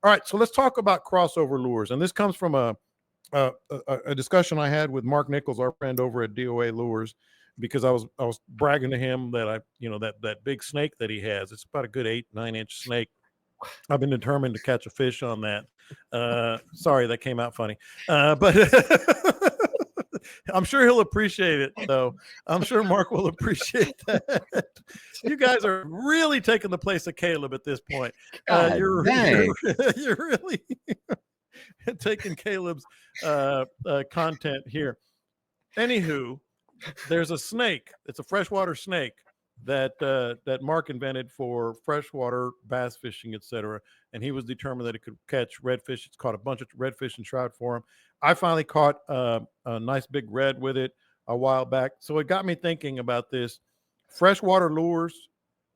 All right, so let's talk about crossover lures, and this comes from a discussion I had with Mark Nichols, our friend over at DOA Lures, because I was bragging to him that that big snake that he has. It's about a good 8-9 inch snake. I've been determined to catch a fish on that. Sorry, that came out funny, but I'm sure he'll appreciate it, though. I'm sure Mark will appreciate that. You guys are really taking the place of Caleb at this point. God dang. You're really taking Caleb's content here. Anywho, there's a snake. It's a freshwater snake that Mark invented for freshwater bass fishing, etc. And he was determined that it could catch redfish. It's caught a bunch of redfish and trout for him. I finally caught a nice big red with it a while back. So it got me thinking about this. Freshwater lures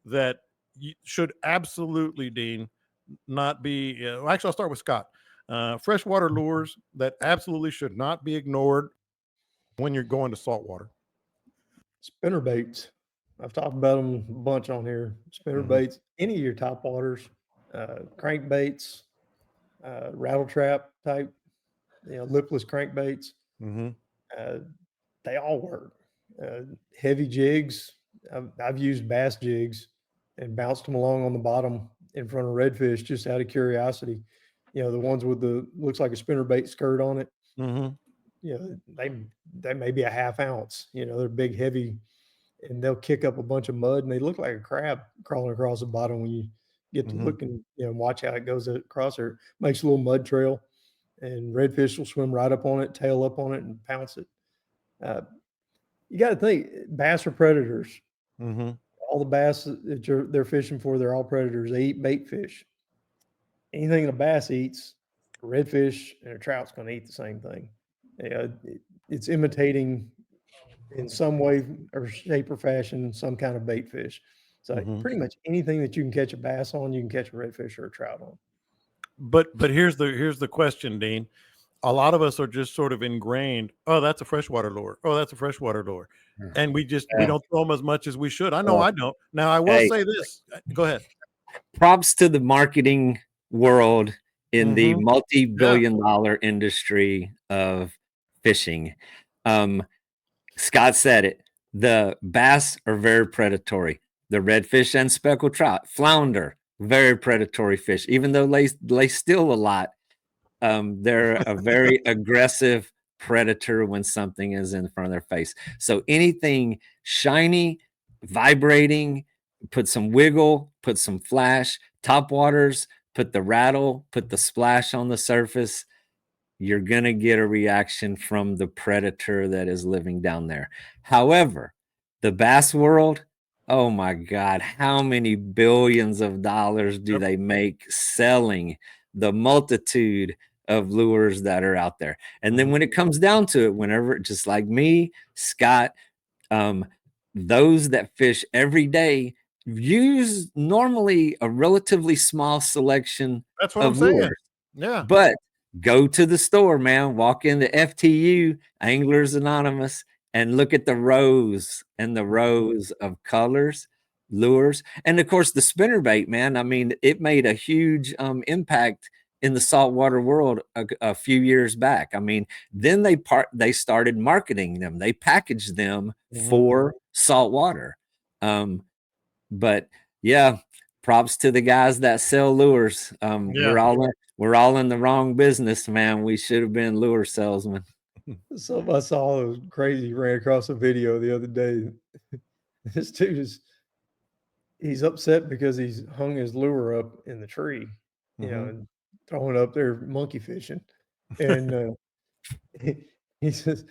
that should absolutely, Dean, not be. Actually, I'll start with Scott. Freshwater lures that absolutely should not be ignored when you're going to saltwater. Spinner baits. I've talked about them a bunch on here. Spinner baits, any of your top waters, crankbaits, rattle trap type, lipless crankbaits. They all work. Heavy jigs. I've used bass jigs and bounced them along on the bottom in front of redfish just out of curiosity. The ones with the looks like a spinner bait skirt on it. They may be a ½ ounce. They're big, heavy, and they'll kick up a bunch of mud, and they look like a crab crawling across the bottom when you get to look and watch how it goes across there. Makes a little mud trail, and redfish will swim right up on it, tail up on it, and pounce it. You got to think, bass are predators. All the bass that they're fishing for, they're all predators. They eat bait fish. Anything a bass eats, a redfish and a trout's going to eat the same thing. It's imitating in some way or shape or fashion some kind of bait fish. So pretty much anything that you can catch a bass on, you can catch a redfish or a trout on. But here's the question, Dean. A lot of us are just sort of ingrained. Oh, that's a freshwater lure. Oh, that's a freshwater lure, and we don't throw them as much as we should. I know I don't. Now I will say this. Go ahead. Props to the marketing world in the multi-billion-dollar industry of fishing. Scott said it. The bass are very predatory. The redfish and speckled trout, flounder, very predatory fish. Even though they steal a lot, they're a very aggressive predator when something is in front of their face. So anything shiny, vibrating, put some wiggle, put some flash, top waters, put the rattle, put the splash on the surface, you're going to get a reaction from the predator that is living down there. However, the bass world, oh my God, how many billions of dollars do they make selling the multitude of lures that are out there? And then when it comes down to it, whenever, just like me, Scott, those that fish every day use normally a relatively small selection That's what of I'm saying. lures. Yeah. But go to the store, man, walk in the FTU, Anglers Anonymous, and look at the rows and the rows of colors, lures. And of course, the spinnerbait, man, I mean, it made a huge impact in the saltwater world a few years back. I mean, then they started marketing them. They packaged them for saltwater. But yeah, props to the guys that sell lures. We're all in the wrong business, man. We should have been lure salesmen. So I saw crazy, ran across a video the other day. This dude he's upset because he's hung his lure up in the tree, and throwing up there monkey fishing. And he says,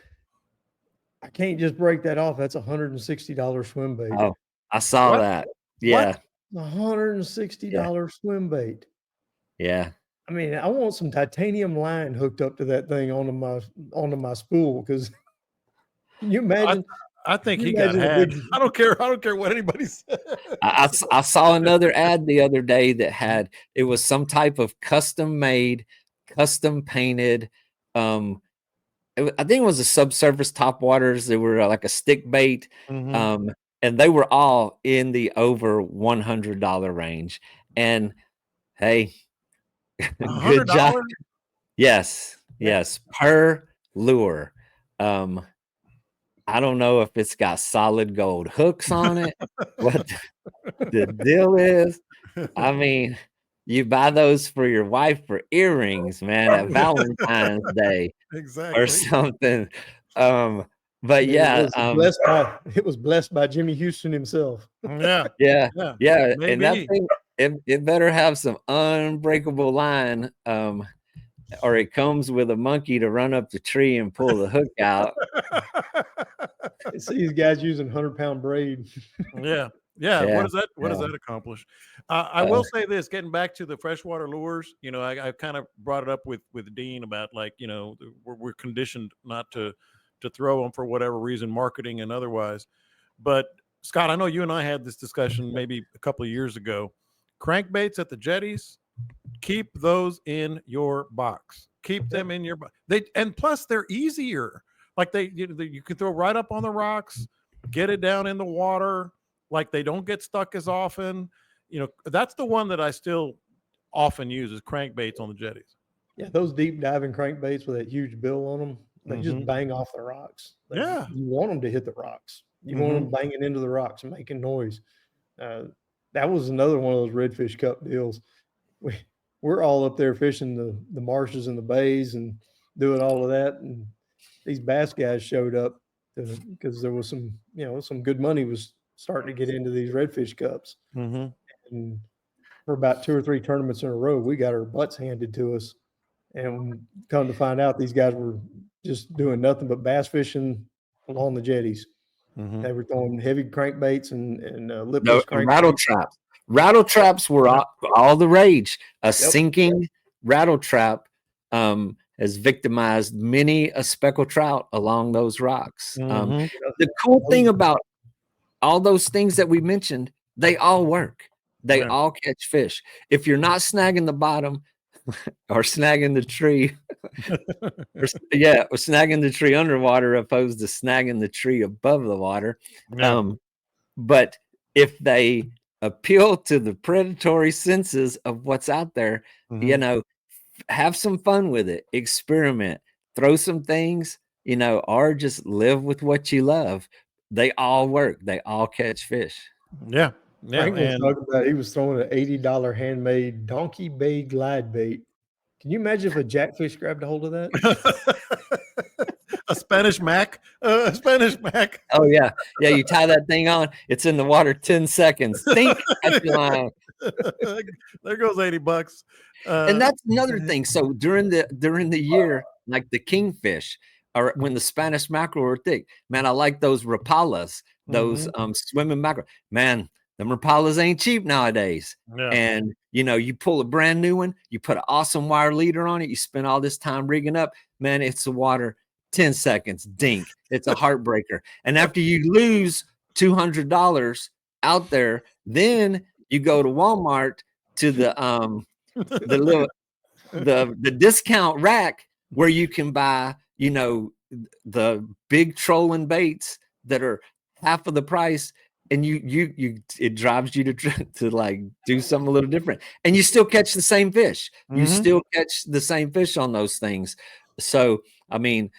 I can't just break that off. That's $160 swim bait. Oh, I saw that. Yeah. $160 swim bait. Yeah. I mean, I want some titanium line hooked up to that thing onto my spool, because can you imagine? I think he got had. I don't care what anybody says. I saw another ad the other day that had, it was some type of custom made, custom painted. I think it was a subsurface top waters. They were like a stick bait. And they were all in the over $100 range. And hey, Good job. $100? Yes, Yeah. yes, per lure. I don't know if it's got solid gold hooks on it, what the deal is. I mean, you buy those for your wife for earrings, man, at Valentine's Day or Exactly. something. But It yeah, was blessed by Jimmy Houston himself. Yeah. yeah, Yeah. yeah, and that Maybe. thing, it better have some unbreakable line, or it comes with a monkey to run up the tree and pull the hook out. See these guys using 100-pound braid. Yeah. Yeah. Yeah, What does yeah. that accomplish? I will say this, getting back to the freshwater lures, I kind of brought it up with Dean about, like, we're conditioned not to throw them for whatever reason, marketing and otherwise. But Scott, I know you and I had this discussion maybe a couple of years ago. Crankbaits at the jetties, keep those in your box. Keep them in your box. And plus they're easier. Like you can throw right up on the rocks, get it down in the water. Like they don't get stuck as often. That's the one that I still often use is crankbaits on the jetties. Yeah, those deep diving crankbaits with that huge bill on them, they just bang off the rocks. Yeah. You want them to hit the rocks. You want them banging into the rocks and making noise. That was another one of those redfish cup deals. We're all up there fishing the marshes and the bays and doing all of that, and these bass guys showed up because there was some good money was starting to get into these redfish cups. And for about 2 or 3 tournaments in a row, we got our butts handed to us. And come to find out, these guys were just doing nothing but bass fishing along the jetties. They were throwing heavy crankbaits and lipless Rattle crankbaits. traps. Rattle traps were all the rage. A sinking rattle trap has victimized many a speckled trout along those rocks. The cool thing about all those things that we mentioned, they all work. They all catch fish. If you're not snagging the bottom or snagging the tree, or snagging the tree underwater opposed to snagging the tree above the water. But if they appeal to the predatory senses of what's out there, have some fun with it, experiment, throw some things, or just live with what you love. They all work. They all catch fish. Yeah. Frank was talking about he was throwing an $80 handmade Donkey Bay glide bait. Can you imagine if a jackfish grabbed a hold of that? A Spanish Mac. A Spanish Mac. Oh yeah. Yeah, you tie that thing on, it's in the water 10 seconds. Think at the line. There goes $80. And that's another thing. So during the year, like the kingfish, or when the Spanish mackerel are thick, man, I like those rapalas, those swimming mackerel. Man, them rapalas ain't cheap nowadays. And you pull a brand new one, you put an awesome wire leader on it, you spend all this time rigging up, man, it's the water 10 seconds, dink. It's a heartbreaker. And after you lose $200 out there, then you go to Walmart to the discount rack where you can buy, the big trolling baits that are half of the price, and it drives you to like do something a little different, and you still catch the same fish. You still catch the same fish on those things. So I mean,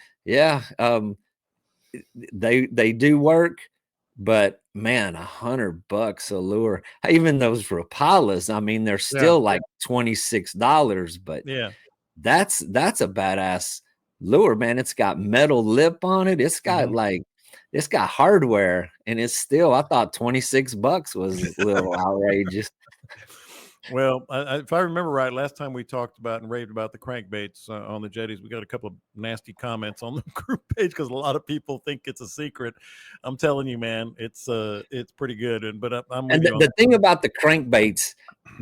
they do work, but man, $100 a lure. Even those rapalas, I mean, they're still like $26, but that's a badass lure, man. It's got metal lip on it. It's got it's got hardware, and it's still, I thought $26 was a little outrageous. Well, if I remember right, last time we talked about and raved about the crankbaits on the jetties, we got a couple of nasty comments on the group page because a lot of people think it's a secret. I'm telling you, man, it's pretty good. I'm with you on the thing about the crankbaits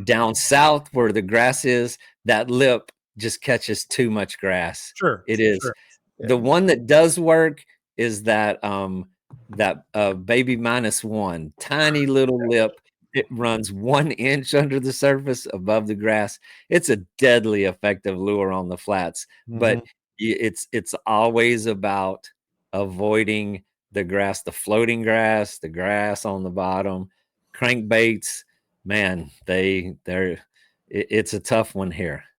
down south where the grass is, that lip just catches too much grass. Sure, it is. Sure. The one that does work is that baby -1, tiny little lip. It runs 1 inch under the surface above the grass. It's a deadly effective lure on the flats, but it's always about avoiding the grass, the floating grass, the grass on the bottom. Crankbaits, man, it's a tough one here.